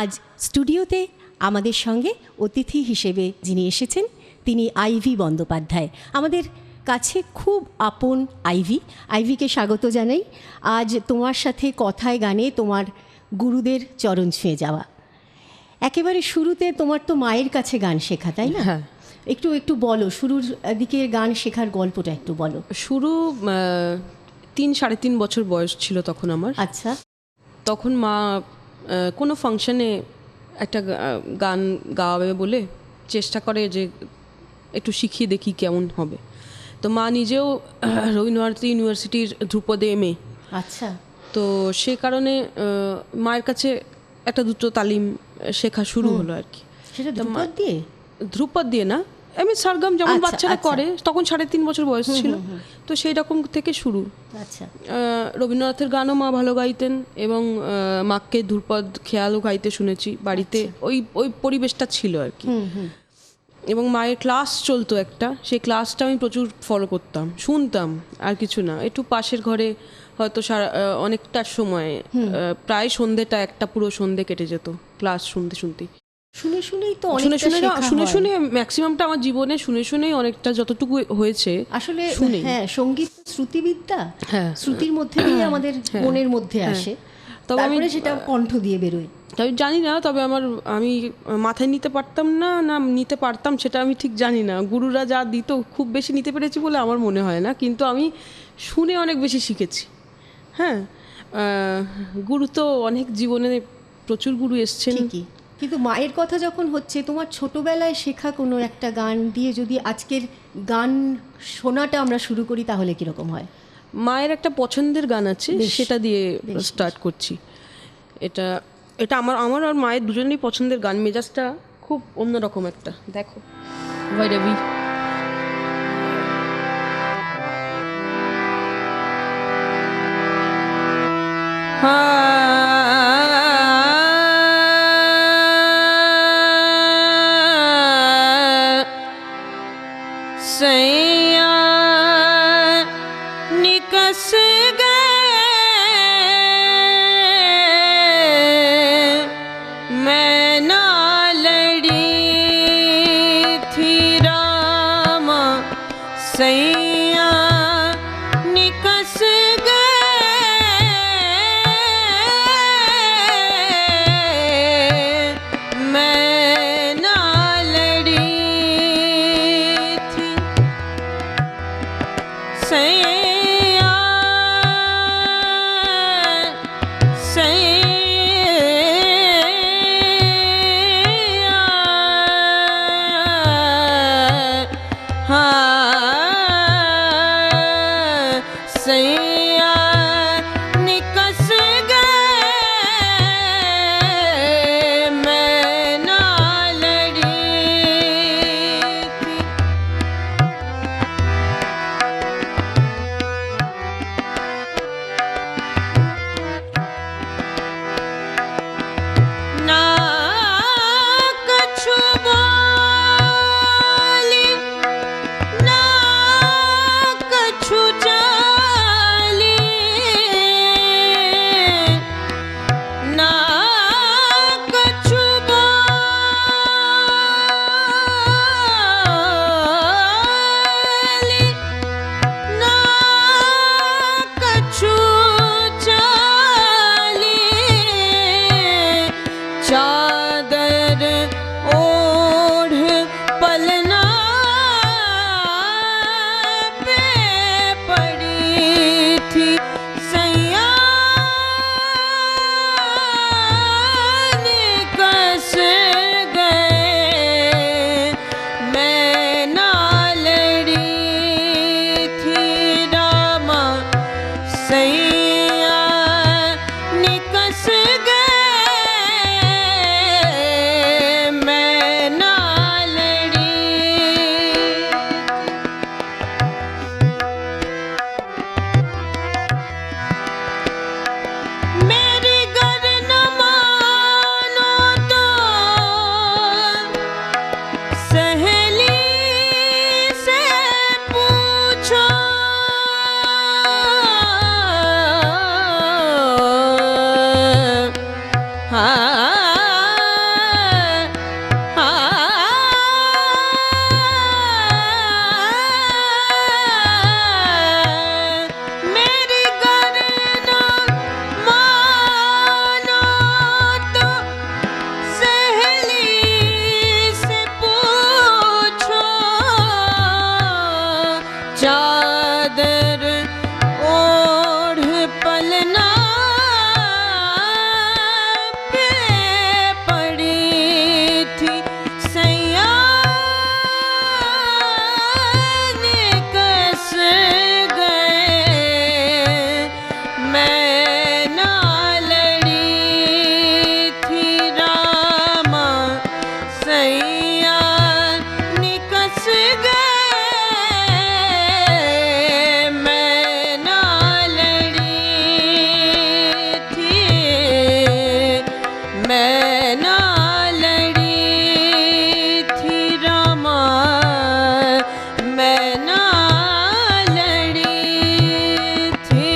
আজ স্টুডিওতে আমাদের সঙ্গে অতিথি হিসেবে যিনি এসেছেন তিনি আইভি বন্দ্যোপাধ্যায়। আমাদের কাছে খুব আপন আইভিকে স্বাগত জানাই। আজ তোমার সাথে কথায় গানে তোমার গুরুদের চরণ ছুঁয়ে যাওয়া। একেবারে শুরুতে তোমার তো মায়ের কাছে গান শেখা, তাই না? হ্যাঁ। একটু বলো, শুরুর দিকে গান শেখার গল্পটা একটু বলো। শুরু 3-3.5 বছর বয়স ছিল তখন আমার। আচ্ছা। তখন মা কোনো ফাংশনে একটা গান গাওয়াবে বলে চেষ্টা করে যে একটু শিখিয়ে দেখি কেমন হবে। তো মা নিজেও রবীন্দ্রভারতী ইউনিভার্সিটির ধ্রুপদে MA। আচ্ছা। তো সে কারণে মায়ের কাছে একটা দুটো তালিম শেখা শুরু হলো আর কি। সেটা ধ্রুপদ দিয়ে না, এমনি সারগাম যেমন বাচ্চারা করে, তখন 3.5 বছর বয়স ছিল। তো সেই রকম থেকে শুরু। আচ্ছা। রবীন্দ্রনাথের গানও মা ভালো গাইতেন এবং মাকে ধ্রুপদ খেয়ালও গাইতে শুনেছি বাড়িতে। ওই পরিবেশটা ছিল আর কি। এবং মায়ের ক্লাস চলতো একটা, সেই ক্লাসটা আমি প্রচুর ফলো করতাম, শুনতাম, আর কিছু না। একটু পাশের ঘরে হয়তো অনেকটা সময়, প্রায় সন্ধ্যেটা একটা পুরো সন্ধ্যে কেটে যেত ক্লাস শুনতে শুনতে। শুনে ম্যাক্সিমামটা আমার জীবনে শুনেই অনেকটা যতটুকু হয়েছে আসলে। হ্যাঁ, সঙ্গীত শ্রুতিবিদ্যা, শ্রুতির মধ্যে দিয়ে আমাদের মনের মধ্যে আসে, তবে আমি সেটা কণ্ঠ দিয়ে বেরোই। আমি জানি না, তবে আমি মাথায় নিতে পারতাম না নিতে পারতাম সেটা আমি ঠিক জানি না। গুরুরা যা দিত খুব বেশি নিতে পেরেছি বলে আমার মনে হয় না, কিন্তু আমি শুনে অনেক বেশি শিখেছি। হ্যাঁ, গুরু তো অনেক জীবনে প্রচুর গুরু এসছেন। কিন্তু মায়ের কথা যখন হচ্ছে, তোমার ছোটবেলায় শেখা কোনো একটা গান দিয়ে যদি আজকের গান শোনাটা আমরা শুরু করি তাহলে কীরকম হয়? মায়ের একটা পছন্দের গান আছে, সেটা দিয়ে স্টার্ট করছি। এটা আমার আর মায়ের দুজনেরই পছন্দের গান। মেজাজটা খুব অন্যরকম একটা। দেখো ভৈরবী। सैया निकस गए मैं ना लड़ी थी रामा, सैया निकस मैं ना लड़ी थी रामा, मैं ना लड़ी थी।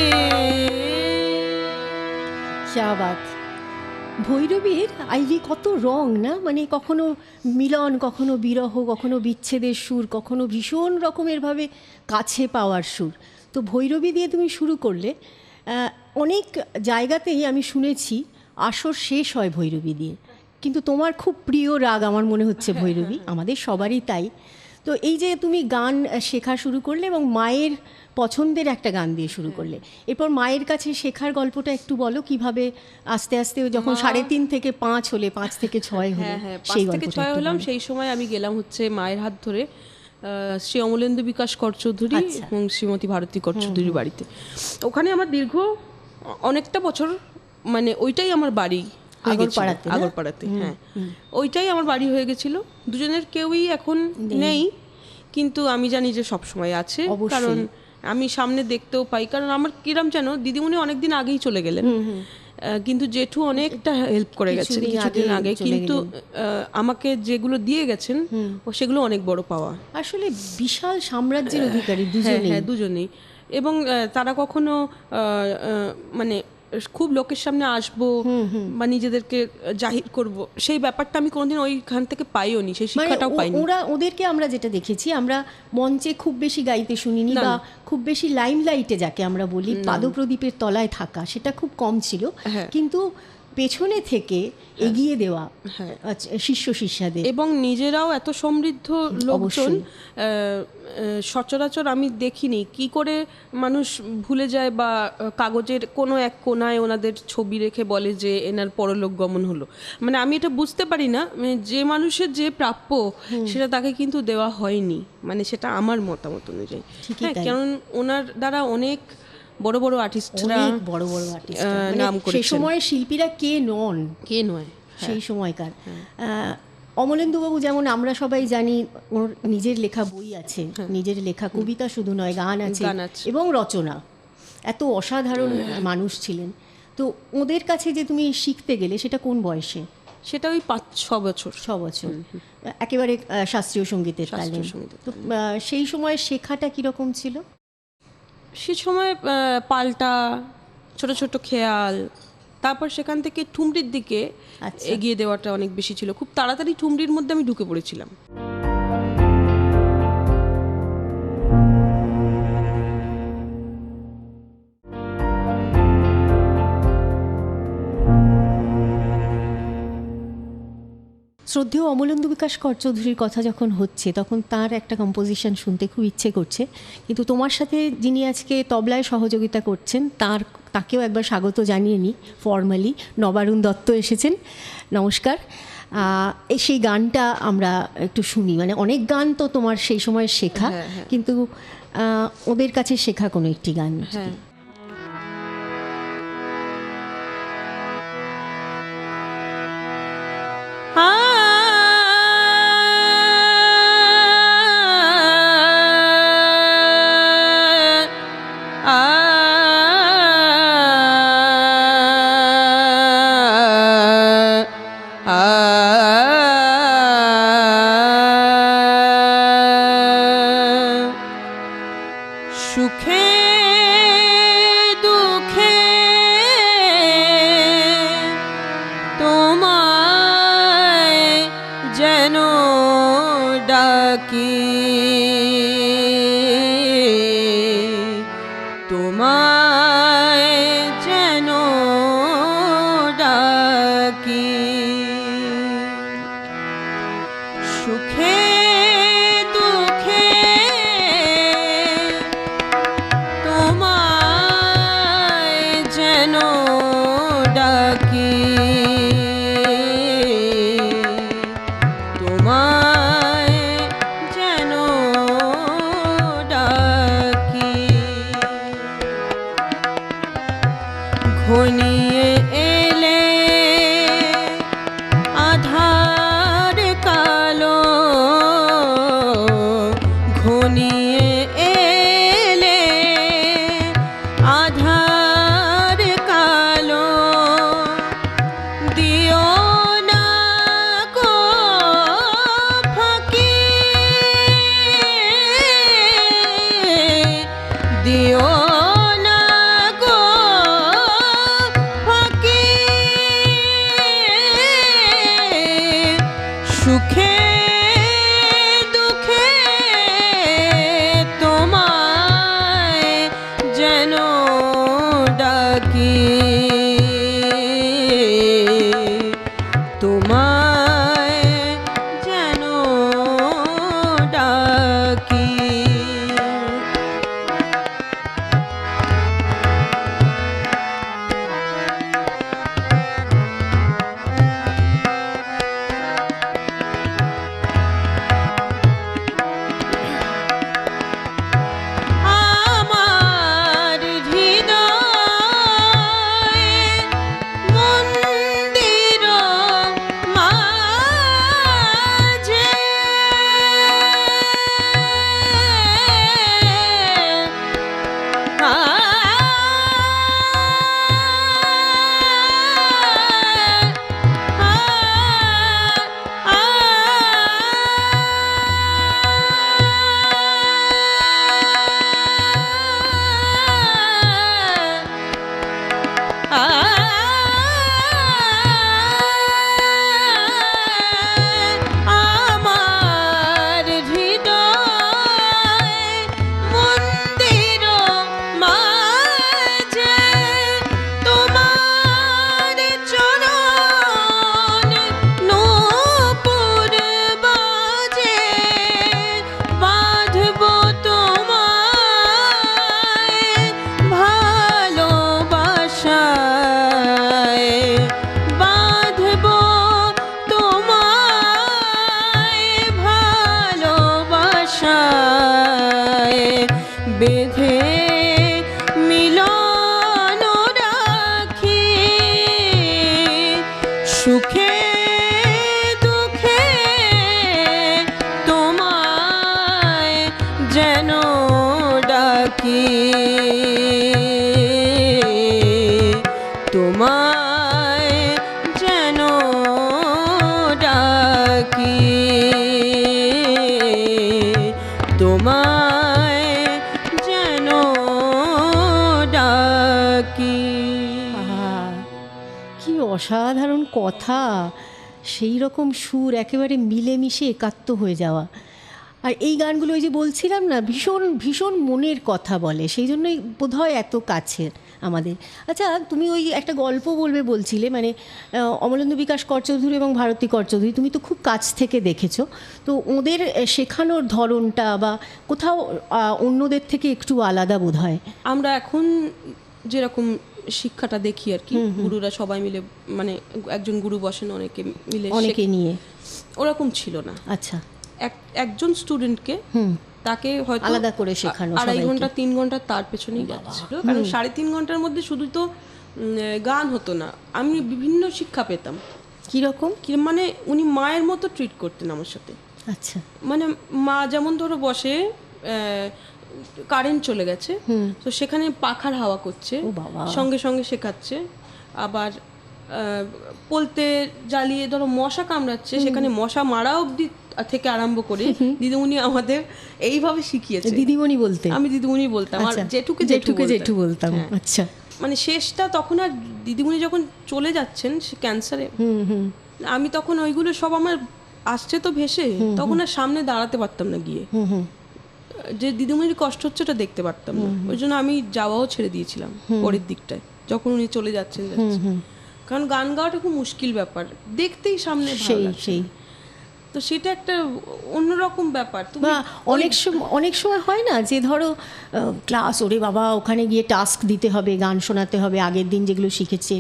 क्या बात। ভৈরবীর আইভি কত রং না, মানে কখনো মিলন, কখনো বিরহ, কখনো বিচ্ছেদের সুর, কখনো ভীষণ রকমেরভাবে কাছে পাওয়ার সুর। তো ভৈরবী দিয়ে তুমি শুরু করলে, অনেক জায়গাতেই আমি শুনেছি আসর শেষ হয় ভৈরবী দিয়ে, কিন্তু তোমার খুব প্রিয় রাগ আমার মনে হচ্ছে ভৈরবী, আমাদের সবারই তাই। তো এই যে তুমি গান শেখা শুরু করলে এবং মায়ের পছন্দের একটা গান দিয়ে শুরু করলে, এরপর মায়ের কাছে শেখার গল্পটা একটু বলো, কিভাবে আস্তে আস্তে যখন 3.5 থেকে 5 হলে, 5 থেকে 6 হলে, হ্যাঁ, সেই 5 থেকে 6 হলাম, সেই সময় আমি গেলাম হচ্ছে মায়ের হাত ধরে শ্রী অমলেন্দু বিকাশ কর চৌধুরী এবং শ্রীমতী ভারতী কর চৌধুরীর বাড়িতে। ওখানে আমার দীর্ঘ অনেকটা বছর, মানে ওইটাই আমার বাড়ি, আগরপাড়াতে। হ্যাঁ, ওইটাই আমার বাড়ি হয়ে গেছিল। দুজনের কেউই এখন নেই, কিন্তু আমি জানি যে সব সময় আছে, কারণ আমি সামনে দেখতেও পাই। কারণ আমার কিরম যেন দিদিমণি অনেকদিন আগেই চলে গেলেন, কিন্তু জেঠু অনেকটা হেল্প করে গেছেন কিছুদিন আগে, কিন্তু আমাকে যেগুলো দিয়ে গেছেন সেগুলো অনেক বড় পাওয়া। আসলে বিশাল সাম্রাজ্যের অধিকারী দুজনেই। হ্যাঁ, দুজনেই। এবং তারা কখনো মানে খুব লোকের সামনে আসবো বা নিজেদেরকে জাহির করব, সেই ব্যাপারটা আমি কোনোদিন ওইখান থেকে পাইও নি, সেই শিক্ষাটাও পাইনি। ওদেরকে আমরা যেটা দেখেছি, আমরা মঞ্চে খুব বেশি গাইতে শুনিনি, বা খুব বেশি লাইমলাইটে যাকে আমরা বলি পাদপ্রদীপের তলায় থাকা, সেটা খুব কম ছিল। কিন্তু পেছনে থেকে এগিয়ে দেওয়া শিষ্য শিষ্যাদের, এবং নিজেরাও এত সমৃদ্ধ লোকজন, সচরাচর আমি দেখিনি কি করে মানুষ ভুলে যায় বা কাগজের কোনো এক কোনায় ওনাদের ছবি রেখে বলে যে এনার পরলোক গমন হলো। মানে আমি এটা বুঝতে পারি না, যে মানুষের যে প্রাপ্য সেটা তাকে কিন্তু দেওয়া হয়নি, মানে সেটা আমার মতামত অনুযায়ী। কারণ ওনার দ্বারা অনেক বড় বড় আর্টিস্টরা, নাম করেছেন। সেই সময় শিল্পীরা কে নয় সেই সময়কার। অমলেন্দুবাবু যেমন আমরা সবাই জানি, ওর নিজের লেখা বই আছে, নিজের লেখা কবিতা শুধু নয়, গান আছে এবং রচনা, এত অসাধারণ মানুষ ছিলেন। তো ওদের কাছে যে তুমি শিখতে গেলে, সেটা কোন বয়সে? সেটা ওই 5-6 বছর। 6 বছর, একেবারে শাস্ত্রীয় সঙ্গীতের তালিম। তো সেই সময় শেখাটা কীরকম ছিল? সে সময় পাল্টা, ছোট ছোট খেয়াল, তারপর সেখান থেকে ঠুমরির দিকে এগিয়ে দেওয়াটা অনেক বেশি ছিল। খুব তাড়াতাড়ি ঠুমরির মধ্যে আমি ঢুকে পড়েছিলাম। শ্রদ্ধেয় অমলেন্দু বিকাশ কর চৌধুরীর কথা যখন হচ্ছে, তখন তার একটা কম্পোজিশন শুনতে খুব ইচ্ছে করছে। কিন্তু তোমার সাথে যিনি আজকে তবলায় সহযোগিতা করছেন, তাকেও একবার স্বাগত জানিয়ে নিই ফর্মালি। নবারুণ দত্ত এসেছেন, নমস্কার। সেই গানটা আমরা একটু শুনি। মানে অনেক গান তো তোমার সেই সময় শেখা, কিন্তু ওদের কাছে শেখা কোনো একটি গান। সুখে দুঃখে তোমায় যেন ডাকি, তোমায় যেন ডাকি। সুখে দুঃখে তোমায় যেন ডাকি, তোমায় যেন ডাকি। ঘনিয়ে এলে আধার কালো সুখে দুঃখে তোমায় যেন ডাকি, তোমায় যেন ডাকি। আমার হৃদয়ে মন্দির মাঝে আমার হৃদয় মন্দির মাঝে তোমার চরণ নূপুর বাজে, বাঁধব তোমায় ভালোবাসায়, বাঁধব তোমায় ভালোবাসায়, বেঁধে মিলন রাখি, সুখে দুঃখে তোমায় যেন ডাকি, তোমায় যেন ডাকি, তোমায় যেন ডাকি। আহা, কি অসাধারণ কথা, সেই রকম সুর, একেবারে মিলেমিশে একাত্ম হয়ে যাওয়া। আর এই গানগুলো ওই যে বলছিলাম না, ভীষণ ভীষণ মনের কথা বলে, সেই জন্যই বোধহয় এত কাছের আমাদের। আচ্ছা, তুমি ওই একটা গল্প বলবে বলছিলে, মানে অমলেন্দু বিকাশ কর চৌধুরী এবং ভারতী কর চৌধুরী তুমি তো খুব কাছ থেকে দেখেছো, তো ওদের শেখানোর ধরনটা বা কোথাও অন্যদের থেকে একটু আলাদা বোধ হয়। আমরা এখন যেরকম শিক্ষাটা দেখি আর কি, গুরুরা সবাই মিলে, মানে একজন গুরু বসেন অনেকে মিলে অনেকে নিয়ে, ওরকম ছিল না। আচ্ছা, একজন স্টুডেন্টকে তাকে হয়তো আলাদা করে শেখানো, 2.5 ঘন্টা 3 ঘন্টা তার পেছনেই যাচ্ছিল, কারণ 3.5 ঘন্টার মধ্যে শুধু তো গান হতো না, আমি বিভিন্ন শিক্ষা পেতাম। কিরকম? মানে উনি মায়ের মতো ট্রিট করতেন আমার সাথে। আচ্ছা, মানে মা যেমন ধরো বসে, কারেন্ট চলে গেছে তো সেখানে পাখার হাওয়া করছে, সঙ্গে সঙ্গে শেখাচ্ছে। আবার বলতে জ্বালিয়ে ধরো মশা কামড়াচ্ছে, সেখানে মশা মারা অবধি থেকে আরম্ভ করে দিদিমণি আমাদের এইভাবে শিখিয়েছে। দিদিমণি বলতে? আমি দিদিমণি বলতাম, আর জেঠুকে জেঠু বলতাম। আচ্ছা, মানে শেষটা তখন, আর দিদিমণি যখন চলে যাচ্ছেন সে ক্যান্সারে, আমি তখন ওইগুলো সব আমার আসছে তো ভেসে, তখন আর সামনে দাঁড়াতে পারতাম না গিয়ে, যে দিদিমণির কষ্ট হচ্ছে ওটা দেখতে পারতাম না, ওই জন্য আমি যাওয়াও ছেড়ে দিয়েছিলাম পরের দিকটায় যখন উনি চলে যাচ্ছেন। কারণ গান গাওয়াটা খুব মুশকিল ব্যাপার, দেখতেই সামনে ভালো লাগছে। তো সেটা একটা অন্যরকম ব্যাপার। অনেক সময় হয় না যে ধরো ক্লাস, ওরে বাবা ওখানে গিয়ে টাস্ক দিতে হবে, গান শোনাতে হবে, আগের দিন যেগুলো শিখেছে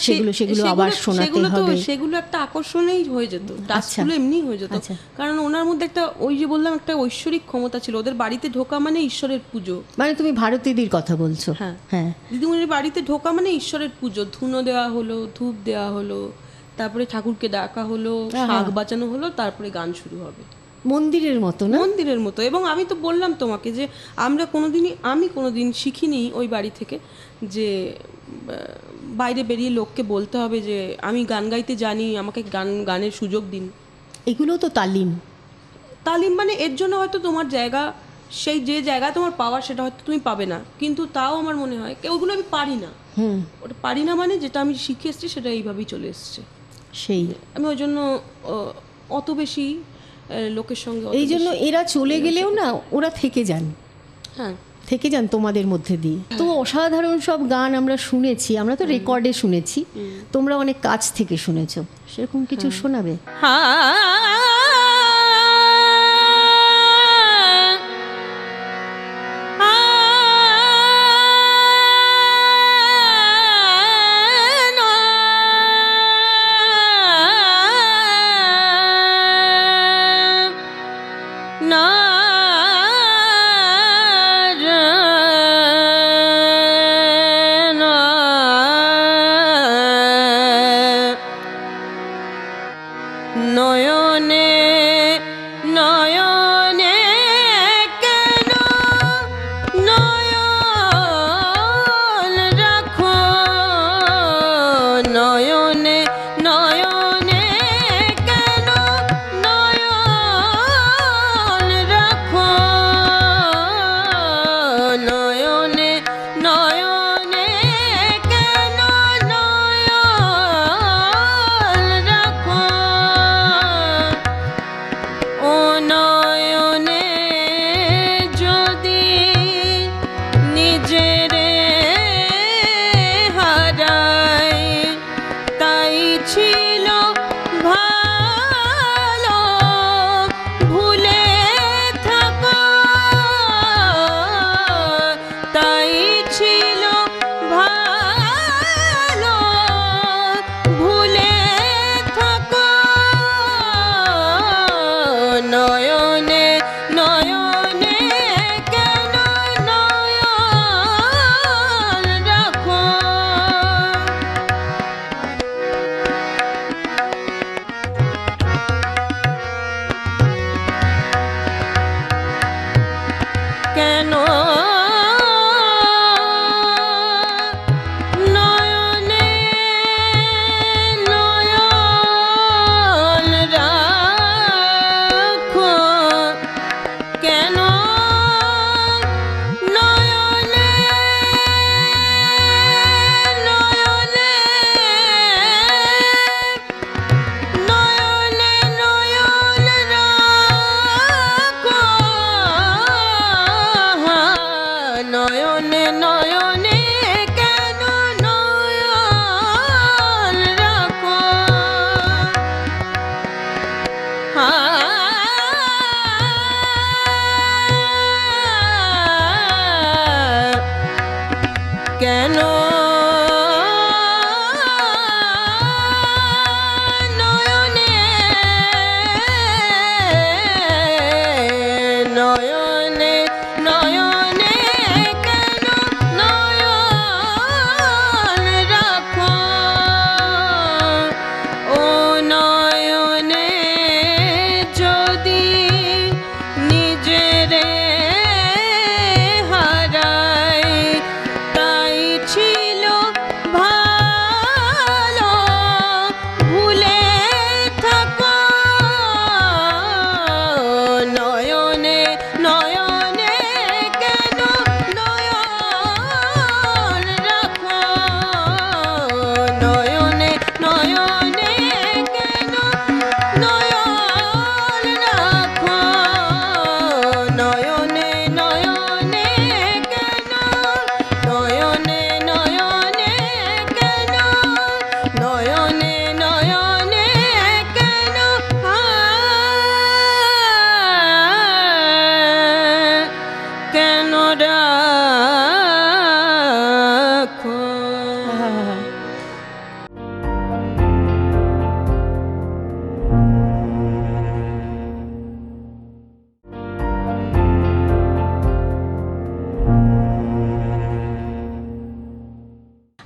সেগুলো আবার শোনাতে হবে, সেগুলো একটা আকর্ষণেই হয়ে যেত, টাস্কগুলো এমনি হয়ে যেত। কারণ ওনার মধ্যে একটা, ওই যে বললাম, একটা ঐশ্বরিক ক্ষমতা ছিল। ওদের বাড়িতে ঢোকা মানে ঈশ্বরের পুজো। মানে তুমি ভারতীদির কথা বলছো? হ্যাঁ, দিদিমণির বাড়িতে ঢোকা মানে ঈশ্বরের পুজো, ধুনো দেওয়া হলো, ধূপ দেওয়া হলো, তারপরে ঠাকুরকে ডাকা হলো, শাক বাঁচানো হলো, তারপরে গান শুরু হবে। মন্দিরের মতো না? মন্দিরের মতো। এবং আমি তো বললাম তোমাকে যে আমি কোনোদিন শিখিনি ওই বাড়ি থেকে যে বাইরে বেরিয়ে লোককে বলতে হবে যে আমি গান গাইতে জানি, আমাকে গানের সুযোগ দিন। এগুলো তো তালিম। মানে এর জন্য হয়তো তোমার জায়গা, সেই যে জায়গা তোমার পাওয়ার সেটা হয়তো তুমি পাবে না, কিন্তু তাও আমার মনে হয় ওগুলো আমি পারি না। ওটা পারি না মানে যেটা আমি শিখে এসেছি সেটা এইভাবেই চলে এসছে। সেই আমি ওই জন্য অত বেশি লোকের সঙ্গে অত এই জন্য বেশি- এরা চলে গেলেও না ওরা থেকে যান, হ্যাঁ থেকে যান তোমাদের মধ্যে দিয়ে। তো অসাধারণ সব গান আমরা শুনেছি, আমরা তো রেকর্ডে শুনেছি, তোমরা অনেক কাছ থেকে শুনেছো, সেরকম কিছু শোনাবে? নয়নে নয়নে কেন নয়ন রাখো, নয়নে নয়নে কেন নয়ন রাখো, নয়নে নয়নে কেন নয়ন রাখো, ও নয়নে যদি নিজেরে হারাই, তাই ছিল ভালো ভুলে থাকো, তাই ছিল ভালো ভুলে থাকো, নয়নে নয়নে কেন নয়ন রাখো, কেন নয়নে নয়ন রাখো, কেন নয়নে নয়নে নয়নে নয়ন রাখো, নয়নে নয়নে কেন নয়ন রাখো, কেন নয়নে নয়নে নয়নে কেন নয়ন রাখো, ও নয়নে যদি নিজেরে হারাই, তাই ছিল ভালো ভুলে থাকো, নয়নে নয়নে কেন নয়ন রাখো, নয়নে নয়নে কেন নয়ন রাখো, নয়নে নয়নে কেন নয়নে নয়নে কেন নয়নে নয়নে কেন কেন রাখো।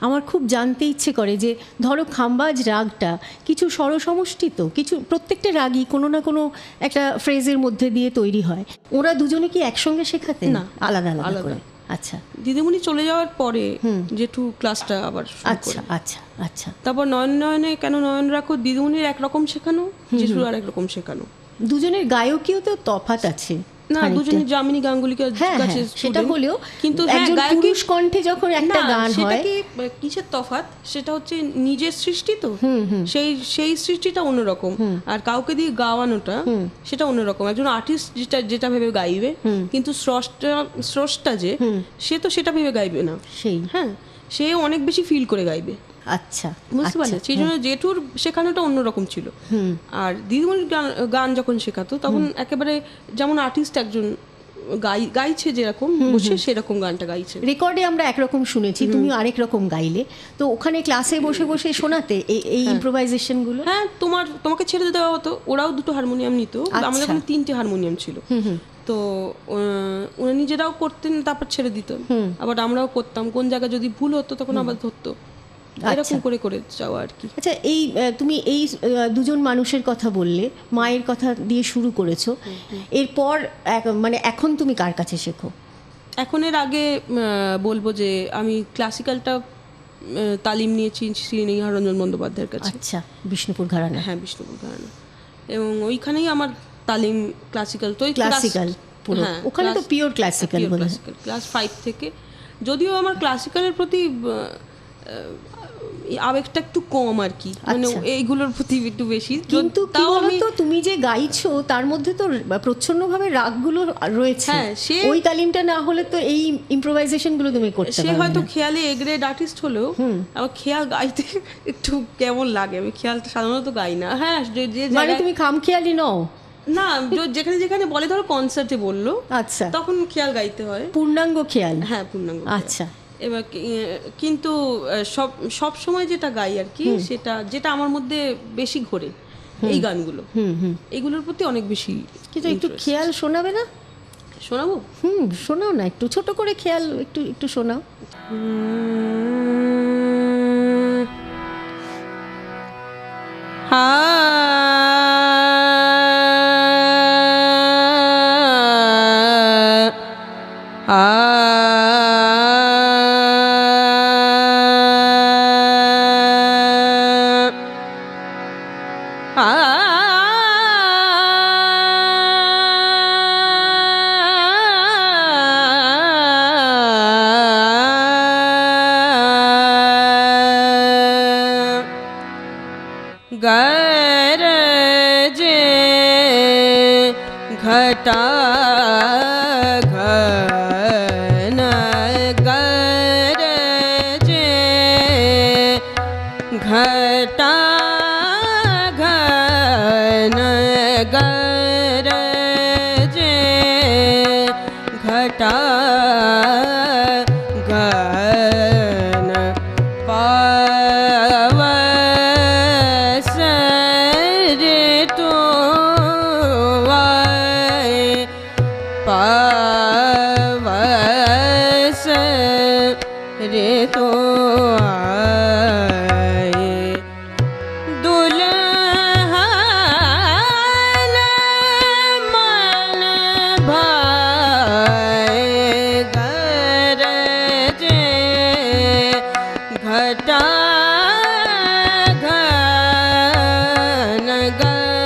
আমার খুব জানতে ইচ্ছে করে যে ধরো খাম্বাজ রাগটা কিছু স্বরসমষ্টি, তো কিছু প্রত্যেকটা রাগই কোনো না কোনো একটা ফ্রেজের মধ্যে দিয়ে তৈরি হয়, ওরা দুজনে কি একসঙ্গে শেখাতেন না, আলাদা আলাদা আলাদা। করে? আচ্ছা দিদিমণি চলে যাওয়ার পরে জেঠু ক্লাসটা আবার শুরু আচ্ছা করে। আচ্ছা আচ্ছা। তারপর নয়ন নয়নে কেন নয়ন রাখো দিদিমণির একরকম শেখানো, জেঠুর আর একরকম শেখানো। দুজনের গায়কীও তো তফাৎ আছে, না, খানিকটা? দুজনে যামিনী গাঙ্গুলিকে হ্যাঁ কাছে হ্যাঁ, সেটা student। হলেও কিন্তু একজন পুরুষ কণ্ঠে যখন একটা গান সেটা হয়, কি কিসের তফাৎ, সেটা হচ্ছে নিজের সৃষ্টি তো, সেই সৃষ্টিটা অন্যরকম, আর কাউকে দিয়ে গাওয়ানোটা সেটা অন্যরকম। একজন আর্টিস্ট যেটা ভেবে গাইবে, কিন্তু স্রষ্টা সে তো সেটা ভেবে গাইবে না, সেই হ্যাঁ, সে অনেক বেশি ফিল করে গাইবে, আচ্ছা বুঝতে পারলে? সেই জন্য জেঠুর শেখানোটা অন্যরকম ছিল। আর দিদিমণির গান যখন শেখাতো তখন একেবারে যেমন আর্টিস্ট একজন গাইছে যেরকম বসে, সেরকম গানটা গাইছে। রেকর্ডে আমরা একরকম শুনেছি, তুমি আরেক রকম গাইলে, তো ওখানে ক্লাসে বসে বসে শোনাতে এই ইম্প্রোভাইজেশন গুলো? হ্যাঁ, তোমাকে ছেড়ে দেওয়া হতো, ওরাও দুটো হারমোনিয়াম নিত, আমাদের ওখানে 3টে হারমোনিয়াম ছিল, তো ওরা নিজেরাও করতেন, তারপর ছেড়ে দিত, আবার আমরাও করতাম। কোন জায়গায় যদি ভুল হতো তখন আবার ধরতো, এরকম করে করে যাওয়া আর কি। আচ্ছা, তুমি এই দুজন মানুষের কথা বললে, মায়ের কথা দিয়ে শুরু করেছো, এরপর মানে এখন তুমি কার কাছে শেখো? এখন এর আগে বলবো যে আমি ক্লাসিক্যালটা তালিম নিয়েছি শ্রী নিহারঞ্জন বন্দ্যোপাধ্যায়ের কাছে। আচ্ছা, বিষ্ণুপুর ঘরানা? হ্যাঁ, বিষ্ণুপুর ঘরানা, এবং ওইখানেই আমার তালিম ক্লাসিক্যাল। তো ক্লাসিক্যাল পুরো? হ্যাঁ, ওখানে তো পিওর ক্লাসিক্যাল বলে। ক্লাস 5 থেকে, যদিও আমার ক্লাসিক্যালের প্রতি আবেগটা একটু কম আর কি, মানে এইগুলোর প্রতি একটু বেশি। কিন্তু কি বলতো, তুমি যে গাইছো তার মধ্যে তো প্রচ্ছন্নভাবে রাগগুলো রয়েছে, হ্যাঁ, ওই তালিমটা না হলে তো এই ইমপ্রোভাইজেশন গুলো তুমি করতে পারবে না। সে হয়তো খেয়ালে এ গ্রেড আর্টিস্ট হলেও আমার খেয়াল গাইতে একটু কেমন লাগে, আমি খেয়ালটা সাধারণত গাই না। হ্যাঁ, মানে তুমি খামখেয়ালি নও? না, যেখানে যেখানে বলে, ধরো কনসার্টে বললো, আচ্ছা, তখন খেয়াল গাইতে হয়, পূর্ণাঙ্গ খেয়াল। হ্যাঁ, পূর্ণাঙ্গ। আচ্ছা, এবার কিন্তু সব সময় যেটা গাই আর কি, যেটা আমার মধ্যে বেশি ঘোরে এই গানগুলো, এইগুলোর প্রতি অনেক বেশি। কিন্তু একটু খেয়াল শোনাবে না? শোনাবো? শোনাও না, একটু ছোট করে খেয়াল একটু শোনাও। गरजे घटा घन, गरजे घटा घन, गरजे घटा घन, पावस रे तो आए, दुल्हन मन भाए, गरजे घटा घन, गरजे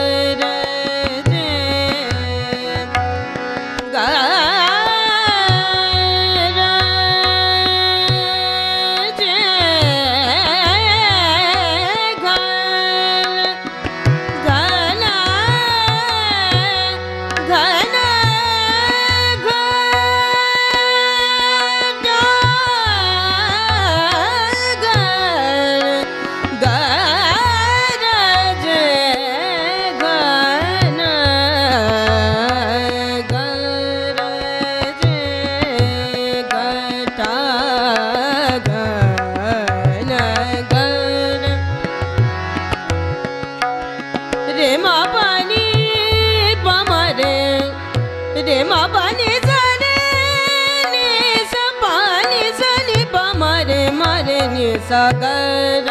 सागर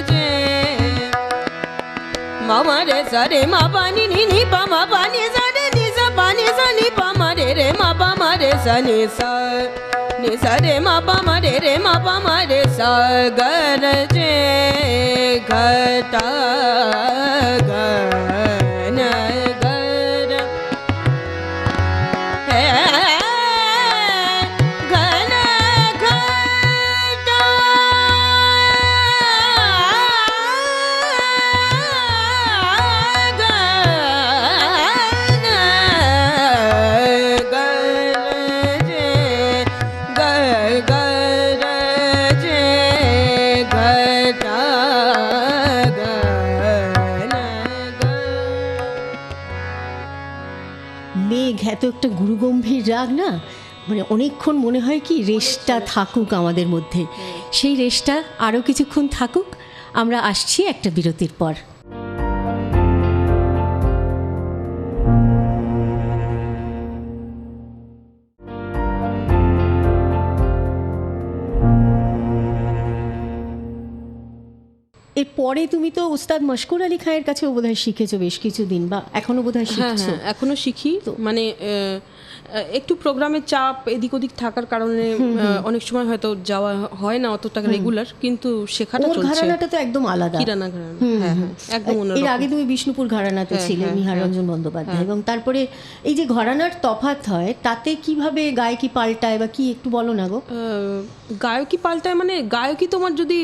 जे मामा रे सरे मा पानी नी नी पा मा पानी सरे नी सा पानी सा नी पा मा रे मा पा मा रे सा नी सा रे मा पा मा रे मा पा मा रे सागर जे घटा घन, गर মেঘ এত একটা গুরুগম্ভীর রাগ না, মানে অনেকক্ষণ মনে হয় কি রেশটা থাকুক আমাদের মধ্যে, সেই রেশটা আরও কিছুক্ষণ থাকুক। আমরা আসছি একটা বিরতির পর। এরপরে তুমি তো উস্তাদ মশকুর আলী খাঁয়ের কাছেও বোধহয় শিখেছো বেশ কিছুদিন, বা এখনো বোধহয় শিখছো। হ্যাঁ, এখনো শিখি। মানে একটু প্রোগ্রামের চাপ এদিক ওদিক থাকার কারণে অনেক সময় হয়তো যাওয়া হয় না অতটা রেগুলার, কিন্তু শেখাটা ওর চলছে। ঘরানাটা তো একদম আলাদা। কিরানা ঘরানা, হ্যাঁ, একদম এর অন্যরকম। আগে তুমি বিষ্ণুপুর ঘরানাতে ছিলে, নিহার রঞ্জন বন্দ্যোপাধ্যায়, এবং তারপরে এই যে ঘরানার তফাৎ হয় তাতে কিভাবে গায়কি পাল্টায় বা কি একটু বলো না গো। গায়কি পাল্টায় মানে গায়কি তোমার যদি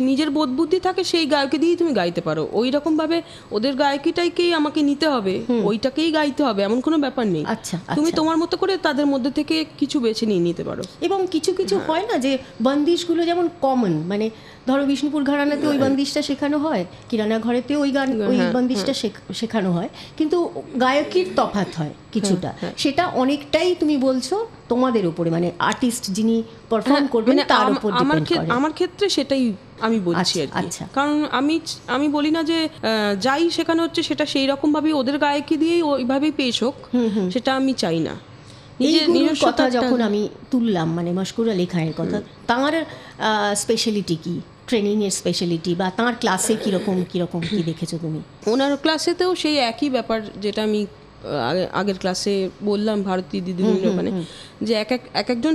নিজের বোধ বুদ্ধি থাকে সেই গায়কি দিয়েই তুমি গাইতে পারো। ওই রকম ভাবে ওদের গায়কিটাকেই আমাকে নিতে হবে, ওইটাকেই গাইতে হবে এমন কোনো ব্যাপার নেই। আচ্ছা, তুমি তোমার মতো করে তাদের মধ্যে থেকে কিছু বেছে নিয়ে নিতে পারো। এবং কিছু কিছু হয় না যে বন্দিশগুলো যেমন কমন, মানে ধরো বিষ্ণুপুর ঘরানাতে ওই বন্দিশটা শেখানো হয়, কিরানা ঘরেতে ওই গান ওই বন্দিশটা শেখানো হয়, কিন্তু গায়কির তফাৎ হয় কিছুটা। সেটা অনেকটাই তুমি বলছো তোমাদের উপরে, মানে আর্টিস্ট যিনি পারফর্ম করবেন তার উপর ডিপেন্ড করে। আমার ক্ষেত্রে সেটাই আমি বলছি আর কি। কারণ আমি বলি না যে যাই শেখানো হচ্ছে সেটা সেই রকম ভাবেই ওদের গায়কি দিয়েই ওইভাবেই পেশ হোক, সেটা আমি চাই না। এই গুরুর কথা যখন আমি তুললাম, মানে মশকুর আলী খাঁয়ের কথা, তাঁর স্পেশালিটি কি, ট্রেনিং এর স্পেশালিটি, বা তাঁর ক্লাসে কিরকম কিরকম কি দেখেছো তুমি? ওনার ক্লাসেতেও সেই একই ব্যাপার যেটা আমি আগের বললাম ভারতী দিদিমণির ওখানে, যে একজন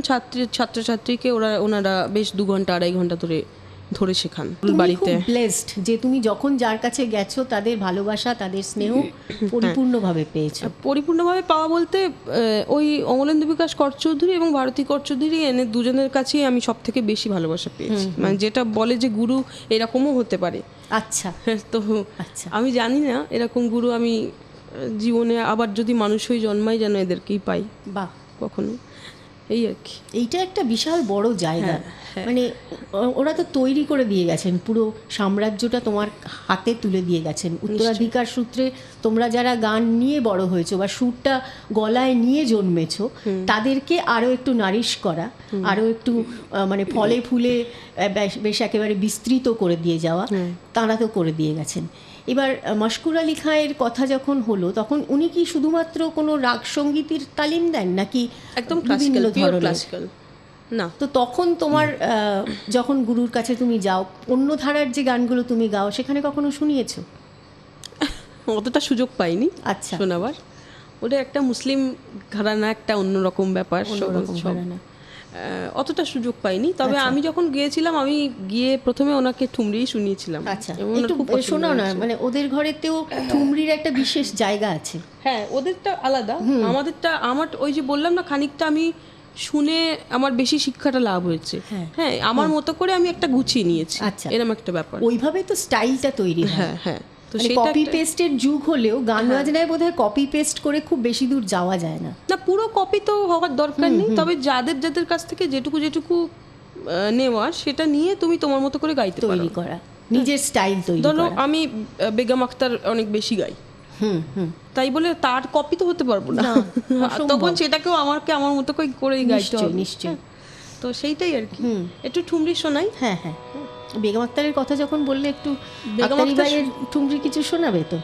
ছাত্রছাত্রীকে ওনারা বেশ 2 ঘন্টা 2.5 ঘন্টা ধরে শেখান বাড়িতে। ব্লেসড যে তুমি যখন যার কাছে গেছো তাদের ভালোবাসা তাদের স্নেহ পরিপূর্ণভাবে পেয়েছো। পরিপূর্ণভাবে পাওয়া বলতে ওই অমলেন্দু বিকাশ কর চৌধুরী এবং ভারতী কর চৌধুরী দুজনের কাছেই আমি সব থেকে বেশি ভালোবাসা পেয়েছি। মানে যেটা বলে যে গুরু এরকমও হতে পারে। আচ্ছা, তো আমি জানি না এরকম গুরু আমি জীবনে আবার যদি মানুষ হয়ে জন্মাই যেন এদেরকেই পাই বা কখনো, এই আর কি। এইটা একটা বিশাল বড় জায়গা। মানে ওরা তো তৈরি করে দিয়ে গেছেন, পুরো সাম্রাজ্যটা তোমার হাতে তুলে দিয়ে গেছেন। উত্তরাধিকার সূত্রে তোমরা যারা গান নিয়ে বড় হয়েছো বা সুরটা গলায় নিয়ে জন্মেছো, তাদেরকে আরও একটু নারিশ করা, আরও একটু মানে ফলে ফুলে বেশ একেবারে বিস্তৃত করে দিয়ে যাওয়া, তাঁরা তো করে দিয়ে গেছেন। এবার মশকুর আলী খাঁয়ের কথা যখন হলো, তখন উনি কি শুধুমাত্র কোনো রাগ সঙ্গীতের তালিম দেন নাকি একদম ক্লাসিক্যাল? না। তো তখন তোমার যখন গুরুর কাছে তুমি যাও, অন্য ধারার যে গানগুলো তুমি গাও সেখানে কখনো শুনিয়েছো? অতটা সুযোগ পাইনি আচ্ছা, শোনাবার। ওটা একটা মুসলিম ঘরানা, একটা অন্যরকম ব্যাপার, অতটা সুযোগ পাইনি। তবে আমি যখন গিয়েছিলাম, আমি গিয়ে প্রথমে ওনাকে ঠুমরিই শুনিয়েছিলাম। আচ্ছা, একটু শোনাও না, মানে ওদের ঘরেতেও ঠুমরির একটা বিশেষ জায়গা আছে। হ্যাঁ, ওদেরটা আলাদা, আমাদেরটা আমার ওই যে বললাম না, খানিকটা আমি শুনে আমার বেশি শিক্ষাটা লাভ হয়েছে। হ্যাঁ, আমার মতো করে আমি একটা গুছিয়ে নিয়েছি। আচ্ছা, এরকম একটা ব্যাপার। ওইভাবে তো স্টাইলটা তৈরি হয়। হ্যাঁ, তো সেটা কপি পেস্টের যুগ হলেও গান বাজনায় বোধহয় কপি পেস্ট করে খুব বেশি দূর যাওয়া যায় না। না, পুরো কপি তো হওয়ার দরকার নেই, তবে যাদের কাছ থেকে যেটুকু নেওয়া সেটা নিয়ে তুমি তোমার মতো করে গাইতে পারো, তৈরি করা, নিজের স্টাইল তৈরি করা। ধরো আমি বেগম আখতার অনেক বেশি গাই, তাই বলে তার কপি তো হতে পারবো না, তখন সেটাকেও আমার মতো করেই গাইতে হবে নিশ্চয়ই। তো সেইটাই আর কি। একটু ঠুমরি শোনাই। হ্যাঁ, বেগম আখতারের কথা যখন বললে, একটু আখতারি ভাইয়ের ঠুমরি কিছু শোনাবে তো?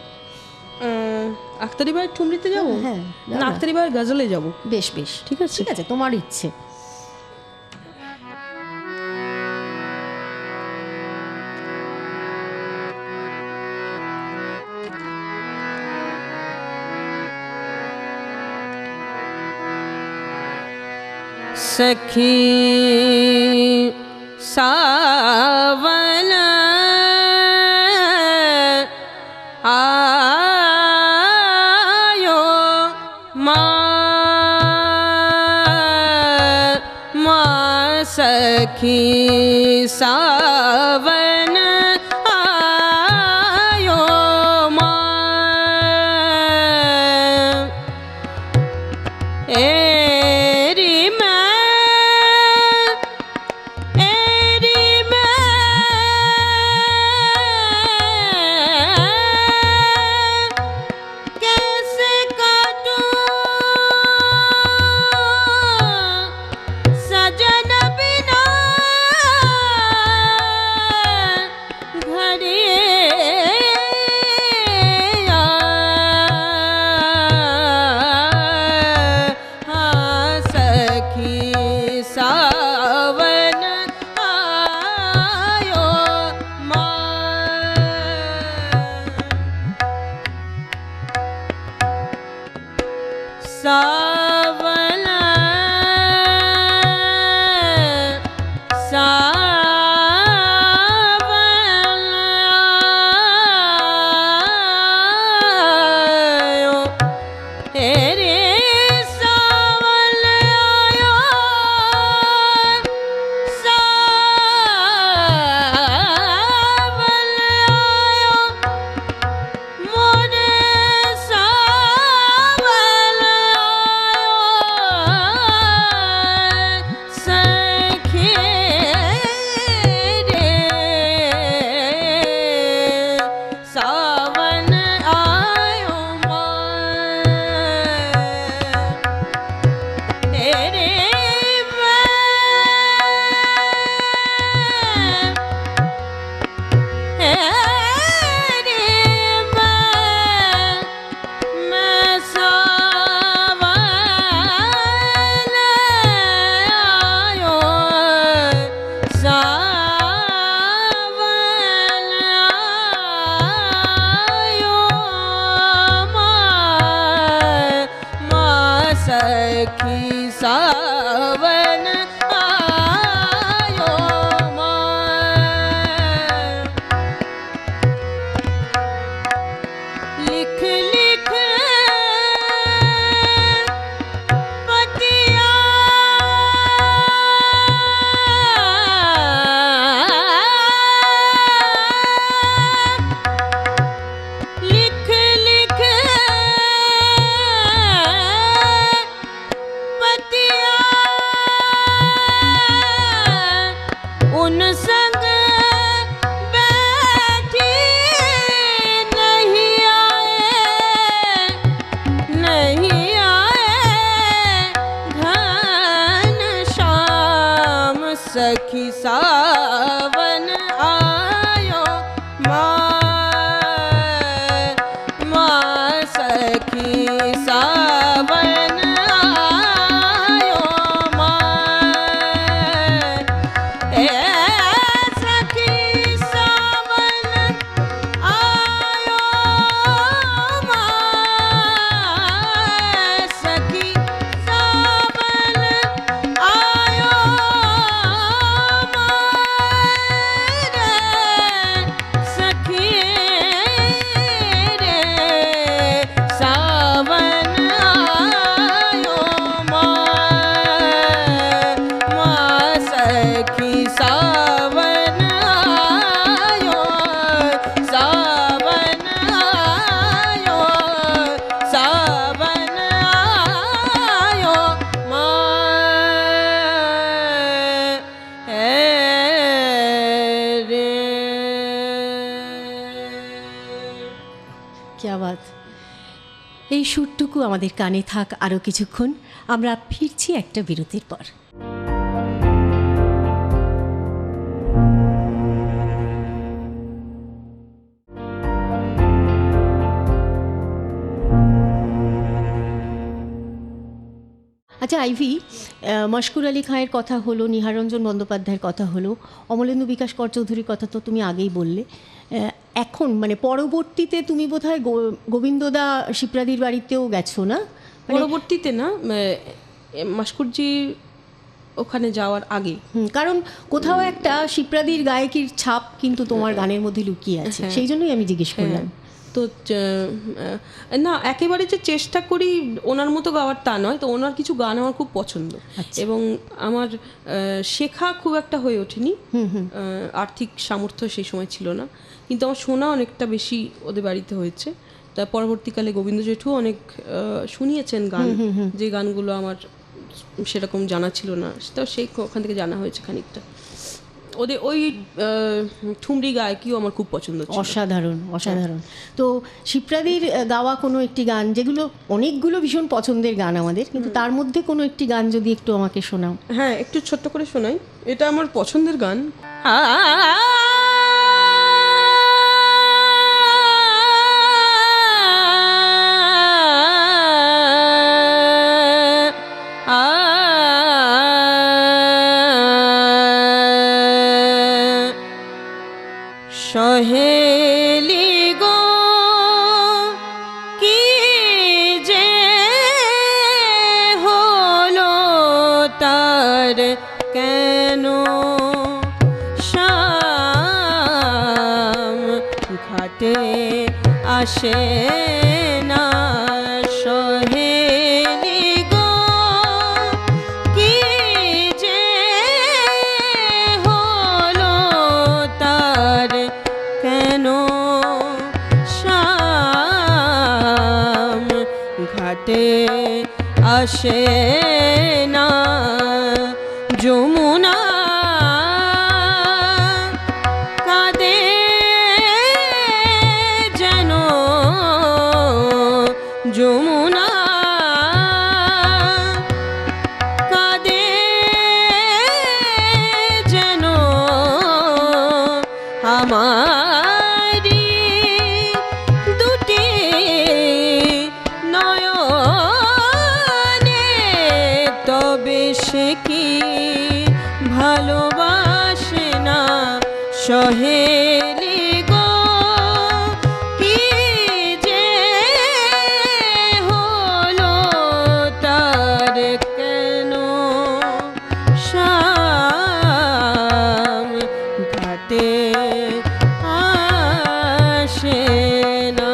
আখতারি ভাইয়ের ঠুমরিতে যাবো? হ্যাঁ, না, আখতারি ভাইয়ের গজলে যাবো। বেশ, ঠিক আছে, তোমার ইচ্ছে। सखी सावन आयो माँ सखी सावन आयो माँ कैसे काटूं सावन सावन आयो हे रे सावन आयो सावन आयो मोरे सावन आयो सखी रे सावन आयो तेरे मैं सावन आयो सावन आयो माँ सखी सावन आयो लिख लिख पतिया लिख लिख पतिया उन संग बैठी नहीं आए घन श्याम सखी सावन आयो माँ सखी सावन आयो ए सखी सावन आयो सखी सावन आयो सखी रे सावन आयो माँ सखी सावन आयो सावन आयो सावन आयो रे क्या बात। এই সুরটুকু আমাদের কানে থাক আরও কিছুক্ষণ, আমরা ফিরছি একটা বিরতির পর। আচ্ছা আইভি, মশকুর আলী খাঁয়ের কথা হলো, নিহাররঞ্জন বন্দ্যোপাধ্যায়ের কথা হলো, অমলেন্দু বিকাশ কর চৌধুরীর কথা তো তুমি আগেই বললে। এখন মানে পরবর্তীতে তুমি বোধহয় গোবিন্দদা শিপ্রাদির বাড়িতেও গেছো না? পরবর্তীতে না, মশকুরজি ওখানে যাওয়ার আগে। কারণ কোথাও একটা শিপ্রাদির গায়কির ছাপ কিন্তু তোমার গানের মধ্যে লুকিয়ে আছে, সেই জন্যই আমি জিজ্ঞেস করলাম। তো না, একেবারে যে চেষ্টা করি ওনার মতো গাওয়ার তা নয়, তো ওনার কিছু গান আমার খুব পছন্দ এবং আমার শেখা খুব একটা হয়ে ওঠেনি, আর্থিক সামর্থ্য সেই সময় ছিল না, কিন্তু আমার শোনা অনেকটা বেশি ওদের বাড়িতে হয়েছে। তা পরবর্তীকালে গোবিন্দ জেঠু অনেক শুনিয়েছেন গান, যে গানগুলো আমার সেরকম জানা ছিল না, সেটাও সেই ওখান থেকে জানা হয়েছে খানিকটা। ওদের ওই ঠুমরি গায়কিও আমার খুব পছন্দ ছিল। অসাধারণ অসাধারণ। তো শিপ্রাদির গাওয়া কোনো একটি গান, যেগুলো অনেকগুলো ভীষণ পছন্দের গান আমাদের, কিন্তু তার মধ্যে কোনো একটি গান যদি একটু আমাকে শোনাও। হ্যাঁ, একটু ছোট্ট করে শোনাই। এটা আমার পছন্দের গান। सहेली गो की जे তার কেন শ্যাম ঘাটে আসে না সহেলি গো কি যে হলো তার কেন শ্যাম ঘাটে আসে না যমুনা কাঁদে যেন যমুনা কাঁদে যেন আমারি দুটি নয়নে তবে সে কি ভালোবাসে না সহেলি গো কি যে হলো তার কেন শ্যাম ঘাটে আসে না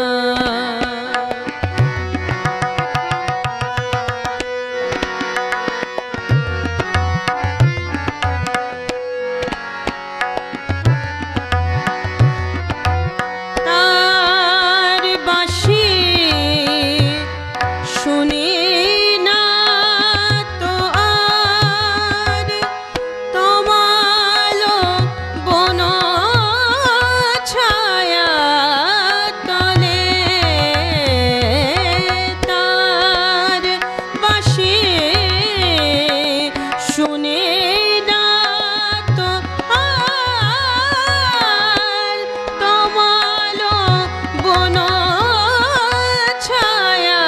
তার বাঁশি শুনি না তো আর তোমালো বন ছায়া তলে তার বাঁশি শুনি না তো আর তোমালো বন ছায়া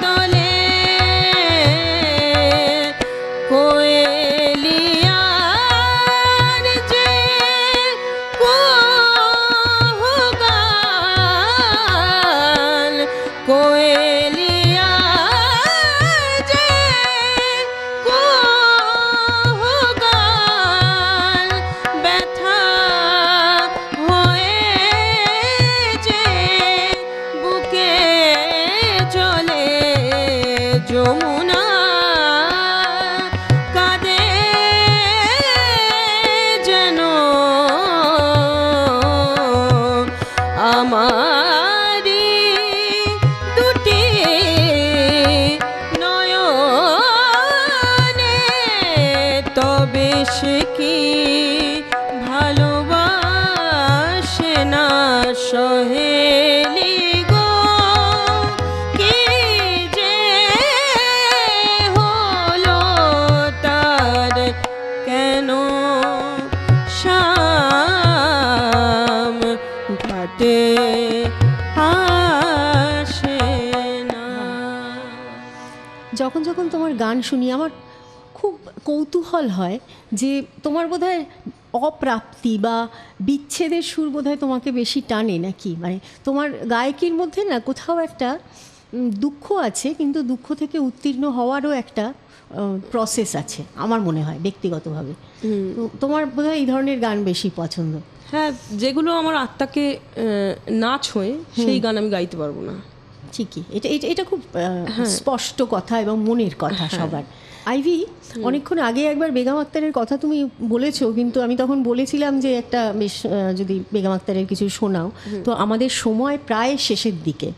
তলে কোয়েলিয়ার যে কুহুগান কোয়েলিয়ার যে কুহুগান ব্যথা হয়ে যে বুকে জলে যমুনা কাঁদে যেন আমারি দুটি নয়নে তবে সে কি ভালোবাসে না সহেলি গো কি যে হলো তার কেন শ্যাম ঘাটে আসে না যখন যখন তোমার গান শুনি আমার খুব কৌতূহল হয় যে তোমার বোধহয় অপ্রাপ্তি বা বিচ্ছেদের সুর বোধহয় তোমাকে বেশি টানে নাকি, মানে তোমার গায়কির মধ্যে না কোথাও একটা দুঃখ আছে, কিন্তু দুঃখ থেকে উত্তীর্ণ হওয়ারও একটা প্রসেস আছে আমার মনে হয় ব্যক্তিগতভাবে। তো তোমার বোধহয় এই ধরনের গান বেশি পছন্দ। হ্যাঁ, যেগুলো আমার আত্মাকে না ছোঁয়ে সেই গান আমি গাইতে পারবো না। ঠিকই, এটা এটা এটা খুব স্পষ্ট কথা এবং মনের কথা সবার। আইভি, অনেকক্ষণ আগে একবার বেগম আক্তারের কথা তুমি বলেছো, কিন্তু আমি তখন বলেছিলাম যে একটা বেশ যদি বেগম আক্তারের কিছু শোনাও। তো আমাদের সময় প্রায় শেষের দিকে,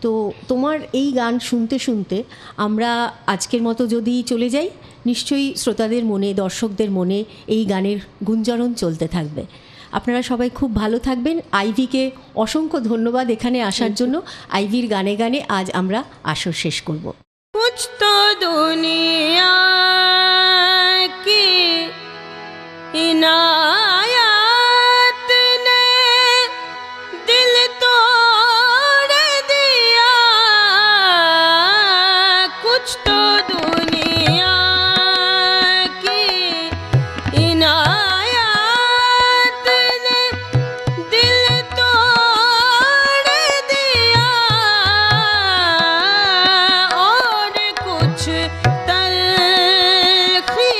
তো তোমার এই গান শুনতে শুনতে আমরা আজকের মতো যদি চলে যাই, নিশ্চয়ই শ্রোতাদের মনে, দর্শকদের মনে এই গানের গুঞ্জরণ চলতে থাকবে। আপনারা সবাই খুব ভালো থাকবেন। আইভিকে অসংখ্য ধন্যবাদ এখানে আসার জন্য। আইভির গানে গানে আজ আমরা আসর শেষ করব। कुछ तो दुनिया की इनायत ने दिल तोड़ दिया, कुछ तो दुनिया की इनायत ने दिल तोड़ दिया, और कुछ तलखी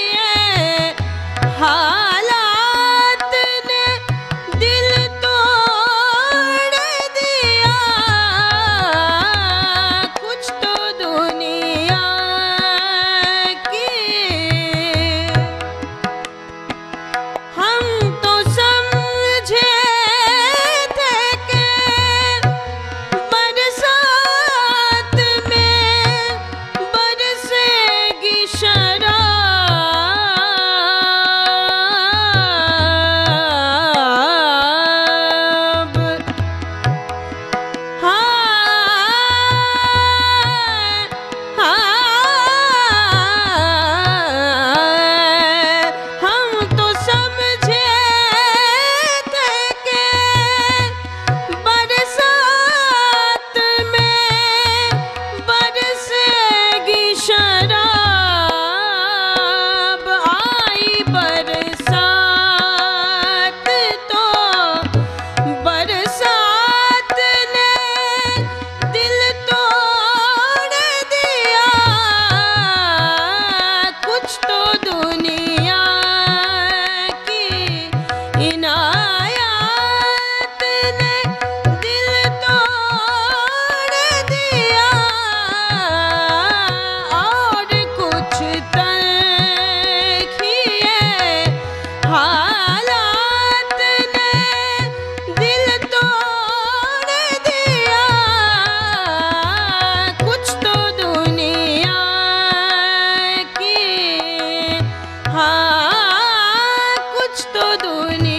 দুনিয়া